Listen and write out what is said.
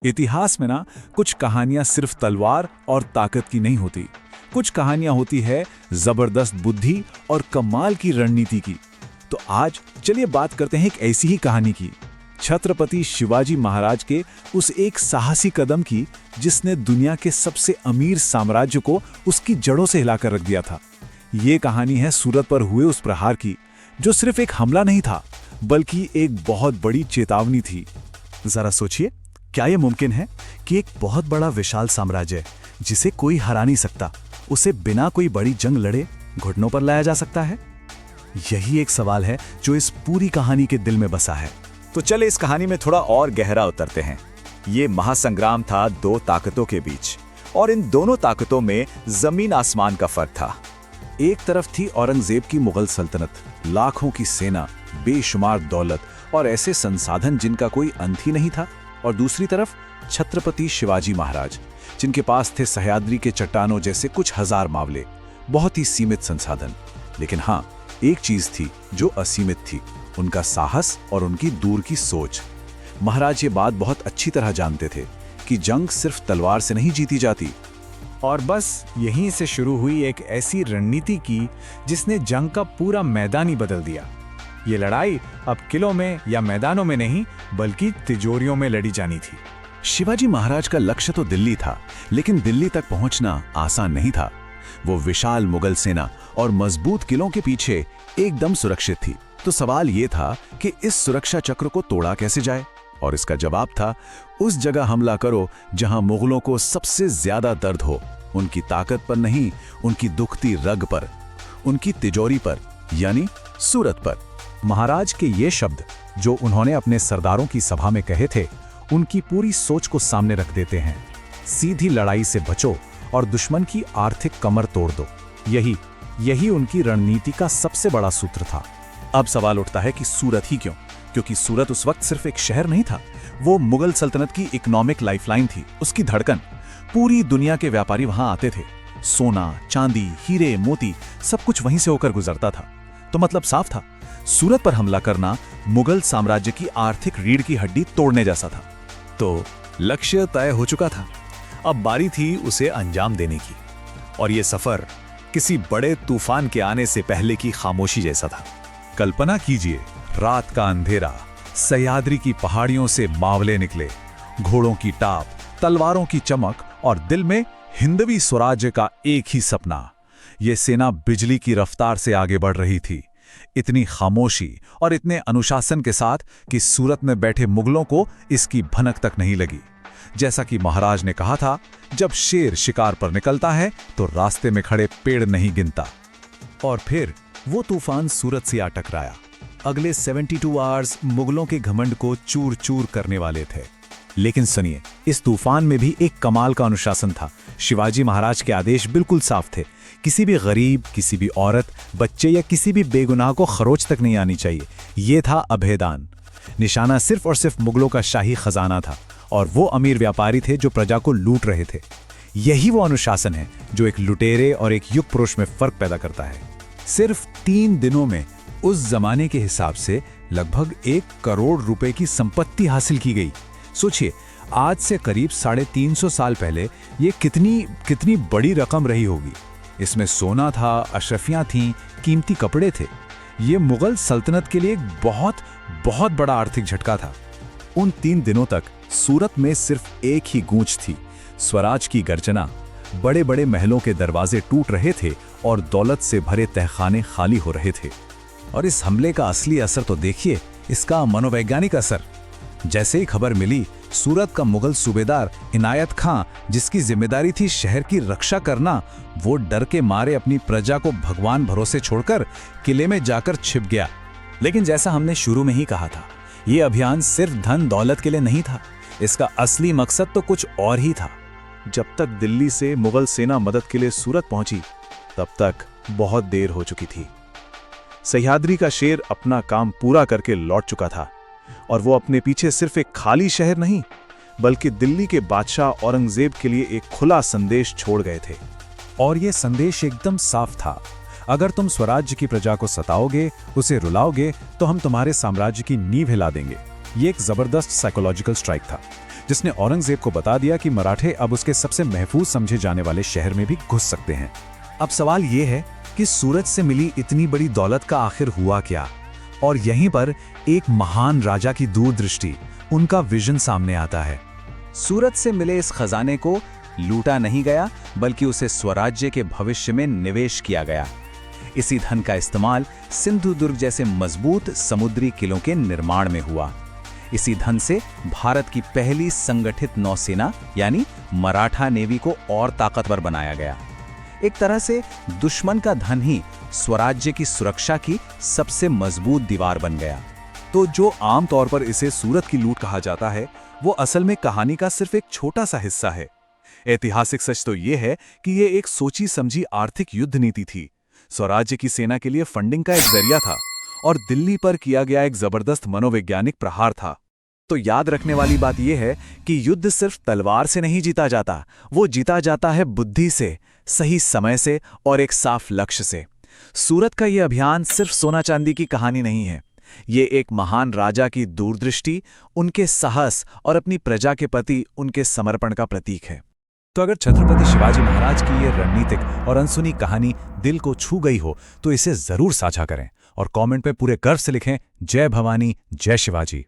इतिहास में ना कुछ कहानियां सिर्फ तलवार और ताकत की नहीं होती। कुछ कहानियां होती है जबरदस्त बुद्धि और कमाल की रणनीति की। तो आज चलिए बात करते हैं एक ऐसी ही कहानी की, छत्रपति शिवाजी महाराज के उस एक साहसी कदम की जिसने दुनिया के सबसे अमीर साम्राज्य को उसकी जड़ों से हिलाकर रख दिया था। ये कहानी है सूरत पर हुए उस प्रहार की, जो सिर्फ एक हमला नहीं था बल्कि एक बहुत बड़ी चेतावनी थी। जरा सोचिए, क्या यह मुमकिन है कि एक बहुत बड़ा विशाल साम्राज्य जिसे कोई हरा नहीं सकता, उसे बिना कोई बड़ी जंग लड़े घुटनों पर लाया जा सकता है? यही एक सवाल है जो इस पूरी कहानी के दिल में बसा है। तो चले इस कहानी में थोड़ा और गहरा उतरते हैं। ये महासंग्राम था दो ताकतों के बीच, और इन दोनों ताकतों में जमीन आसमान का फर्क था। एक तरफ थी औरंगजेब की मुगल सल्तनत, लाखों की सेना, बेशुमार दौलत और ऐसे संसाधन जिनका कोई अंत ही नहीं था। और दूसरी तरफ छत्रपति शिवाजी महाराज, जिनके पास थे सह्याद्री के चट्टानों जैसे कुछ हजार मावले, बहुत ही सीमित संसाधन। लेकिन हाँ, एक चीज थी जो असीमित थी, उनका साहस और उनकी दूर की सोच। महाराज ये बात बहुत अच्छी तरह जानते थे कि जंग सिर्फ तलवार से नहीं जीती जाती। और बस यहीं से शुरू हुई एक ऐसी रणनीति की जिसने जंग का पूरा मैदान ही बदल दिया। ये लड़ाई अब किलों में या मैदानों में नहीं बल्कि तिजोरियों में लड़ी जानी थी। शिवाजी महाराज का लक्ष्य तो दिल्ली था, लेकिन दिल्ली तक पहुंचना आसान नहीं था। वो विशाल मुगल सेना और मजबूत किलों के पीछे एकदम सुरक्षित थी। तो सवाल ये था कि इस सुरक्षा चक्र को तोड़ा कैसे जाए, और इसका जवाब था उस जगह हमला करो जहां मुगलों को सबसे ज्यादा दर्द हो, उनकी ताकत पर नहीं, उनकी दुखती रग पर, उनकी तिजोरी पर, यानी सूरत पर। महाराज के ये शब्द जो उन्होंने अपने सरदारों की सभा में कहे थे, उनकी पूरी सोच को सामने रख देते हैं। सीधी लड़ाई से बचो और दुश्मन की आर्थिक कमर तोड़ दो। यही उनकी रणनीति का सबसे बड़ा सूत्र था। अब सवाल उठता है कि सूरत ही क्यों? क्योंकि सूरत उस वक्त सिर्फ एक शहर नहीं था, वो मुगल सल्तनत की इकोनॉमिक लाइफलाइन थी, उसकी धड़कन। पूरी दुनिया के व्यापारी वहां आते थे। सोना, चांदी, हीरे, मोती सब कुछ वहीं से होकर गुजरता था। तो मतलब साफ था, सूरत पर हमला करना मुगल साम्राज्य की आर्थिक रीढ़ की हड्डी तोड़ने जैसा था। तो लक्ष्य तय हो चुका था, अब बारी थी उसे अंजाम देने की। और यह सफर किसी बड़े तूफान के आने से पहले की खामोशी जैसा था। कल्पना कीजिए, रात का अंधेरा, सह्याद्री की पहाड़ियों से मावले निकले, घोड़ों की टाप, तलवारों की चमक और दिल में हिंदवी स्वराज्य का एक ही सपना। यह सेना बिजली की रफ्तार से आगे बढ़ रही थी, इतनी खामोशी और इतने अनुशासन के साथ कि सूरत में बैठे मुगलों को इसकी भनक तक नहीं लगी। जैसा कि महाराज ने कहा था, जब शेर शिकार पर निकलता है तो रास्ते में खड़े पेड़ नहीं गिनता। और फिर वो तूफान सूरत से आ टकराया। अगले 72 आवर्स मुगलों के घमंड को चूर चूर करने वाले थे। लेकिन सुनिए, इस तूफान में भी एक कमाल का अनुशासन था। शिवाजी महाराज के आदेश बिल्कुल साफ थे। किसी भी गरीब, किसी भी औरत, बच्चे या किसी भी बेगुनाह को खरोच तक नहीं आनी चाहिए। ये था अभेदान। निशाना सिर्फ और सिर्फ मुगलों का शाही खजाना था, और वो अमीर व्यापारी थे जो प्रजा को लूट रहे थे। यही वो अनुशासन है जो एक लुटेरे और एक युग पुरुष में फर्क पैदा करता है। सिर्फ 3 दिनों में उस जमाने के हिसाब से लगभग 1 करोड़ रुपए की संपत्ति हासिल की गई। सोचिए, आज से करीब 350 साल पहले ये कितनी बड़ी रकम रही होगी। इसमें सोना था, अशरफियां थीं, कीमती कपड़े थे। ये मुगल सल्तनत के लिए एक बहुत बड़ा आर्थिक झटका था। उन 3 दिनों तक सूरत में सिर्फ एक ही गूंज थी, स्वराज की गर्जना। बड़े बड़े महलों के दरवाजे टूट रहे थे और दौलत से भरे तहखाने खाली हो रहे थे। और इस हमले का असली असर तो देखिए, इसका मनोवैज्ञानिक असर। जैसे ही खबर मिली, सूरत का मुगल सूबेदार इनायत खां, जिसकी जिम्मेदारी थी शहर की रक्षा करना, वो डर के मारे अपनी प्रजा को भगवान भरोसे छोड़कर किले में जाकर छिप गया। लेकिन जैसा हमने शुरू में ही कहा था, ये अभियान सिर्फ धन दौलत के लिए नहीं था। इसका असली मकसद तो कुछ और ही था। जब तक दिल्ली से मुगल सेना मदद के लिए सूरत पहुंची, तब तक बहुत देर हो चुकी थी। सह्याद्री का शेर अपना काम पूरा करके लौट चुका था, और वो अपने पीछे सिर्फ एक खाली शहर नहीं, बल्कि दिल्ली के बादशाह औरंगजेब के लिए एक खुला संदेश छोड़ गए थे। और ये संदेश एकदम साफ था, अगर तुम स्वराज्य की प्रजा को सताओगे, उसे रुलाओगे, तो हम तुम्हारे साम्राज्य की नींव हिला देंगे। ये एक जबरदस्त साइकोलॉजिकल स्ट्राइक था। जिसने औरंगजेब को बता दिया कि मराठे अब उसके सबसे महफूज समझे जाने वाले शहर में भी घुस सकते हैं। अब सवाल ये है कि सूरत से मिली इतनी बड़ी दौलत का आखिर हुआ क्या? और यहीं पर एक महान राजा की दूरदृष्टि, उनका विजन सामने आता है। सूरत से मिले इस खजाने को लूटा नहीं गया, बल्कि उसे स्वराज्य के भविष्य में निवेश किया गया। इसी धन का इस्तेमाल सिंधु दुर्ग जैसे मजबूत समुद्री किलों के निर्माण में हुआ। इसी धन से भारत की पहली संगठित नौसेना यानी मराठा नेवी को और ताकतवर बनाया गया। एक तरह से दुश्मन का धन ही स्वराज्य की सुरक्षा की सबसे मजबूत दीवार बन गया। तो जो आम तौर पर इसे सूरत की लूट कहा जाता है, वो असल में कहानी का सिर्फ एक छोटा सा हिस्सा है। ऐतिहासिक सच तो ये है कि ये एक सोची समझी आर्थिक युद्ध नीति थी, स्वराज्य की सेना के लिए फंडिंग का एक जरिया था और दिल्ली पर किया गया एक जबरदस्त मनोवैज्ञानिक प्रहार था। तो याद रखने वाली बात यह है कि युद्ध सिर्फ तलवार से नहीं जीता जाता, वो जीता जाता है बुद्धि से, सही समय से और एक साफ लक्ष्य से। सूरत का ये अभियान सिर्फ सोना चांदी की कहानी नहीं है, ये एक महान राजा की दूरदृष्टि, उनके साहस और अपनी प्रजा के प्रति उनके समर्पण का प्रतीक है। तो अगर छत्रपति शिवाजी महाराज की ये रणनीतिक और अनसुनी कहानी दिल को छू गई हो तो इसे जरूर साझा करें और कमेंट पे पूरे गर्व से लिखें, जय भवानी, जय शिवाजी।